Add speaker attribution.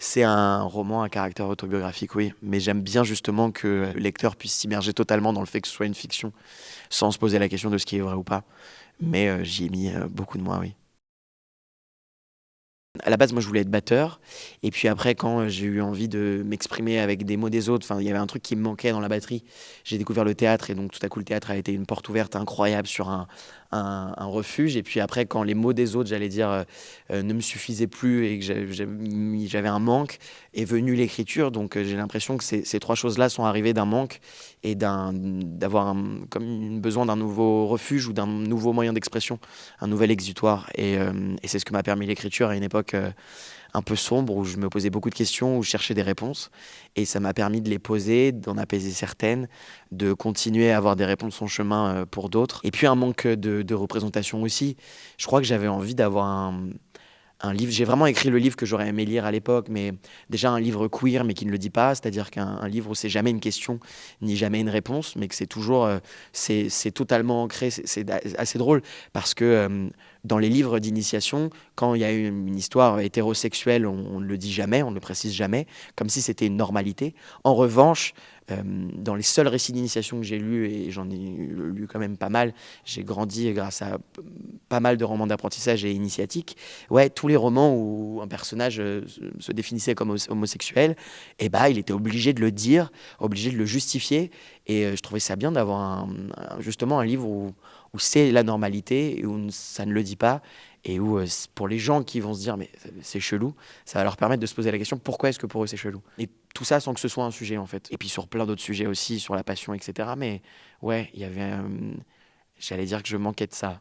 Speaker 1: C'est un roman à caractère autobiographique, oui, mais j'aime bien justement que le lecteur puisse s'immerger totalement dans le fait que ce soit une fiction, sans se poser la question de ce qui est vrai ou pas. Mais j'y ai mis beaucoup de moi, oui. À la base, moi, je voulais être batteur. Et puis après, quand j'ai eu envie de m'exprimer avec des mots des autres, enfin, il y avait un truc qui me manquait dans la batterie. J'ai découvert le théâtre et donc tout à coup, le théâtre a été une porte ouverte incroyable sur un refuge. Et puis après, quand les mots des autres, j'allais dire, ne me suffisaient plus et que j'avais un manque, est venue l'écriture. Donc j'ai l'impression que ces trois choses-là sont arrivées d'un manque et d'avoir comme une besoin d'un nouveau refuge ou d'un nouveau moyen d'expression, un nouvel exutoire. Et c'est ce que m'a permis l'écriture à une époque un peu sombre où je me posais beaucoup de questions, où je cherchais des réponses. Et ça m'a permis de les poser, d'en apaiser certaines, de continuer à avoir des réponses en chemin pour d'autres. Et puis un manque de représentation aussi. Je crois que j'avais envie d'avoir un livre. J'ai vraiment écrit le livre que j'aurais aimé lire à l'époque, mais déjà un livre queer, mais qui ne le dit pas, c'est-à-dire qu'un livre où c'est jamais une question, ni jamais une réponse, mais que c'est toujours, c'est totalement ancré. C'est assez drôle parce que dans les livres d'initiation, quand il y a une histoire hétérosexuelle, on ne le dit jamais, on ne le précise jamais, comme si c'était une normalité. En revanche, dans les seuls récits d'initiation que j'ai lus, et j'en ai lu quand même pas mal, j'ai grandi grâce à pas mal de romans d'apprentissage et initiatiques. Ouais, tous les romans où un personnage se définissait comme homosexuel, eh ben, il était obligé de le dire, obligé de le justifier. Et je trouvais ça bien d'avoir justement un livre où c'est la normalité et où ça ne le dit pas. Et où, pour les gens qui vont se dire, mais c'est chelou, ça va leur permettre de se poser la question, pourquoi est-ce que pour eux c'est chelou? Et tout ça sans que ce soit un sujet, en fait. Et puis sur plein d'autres sujets aussi, sur la passion, etc. Mais ouais, il y avait, j'allais dire que je manquais de ça.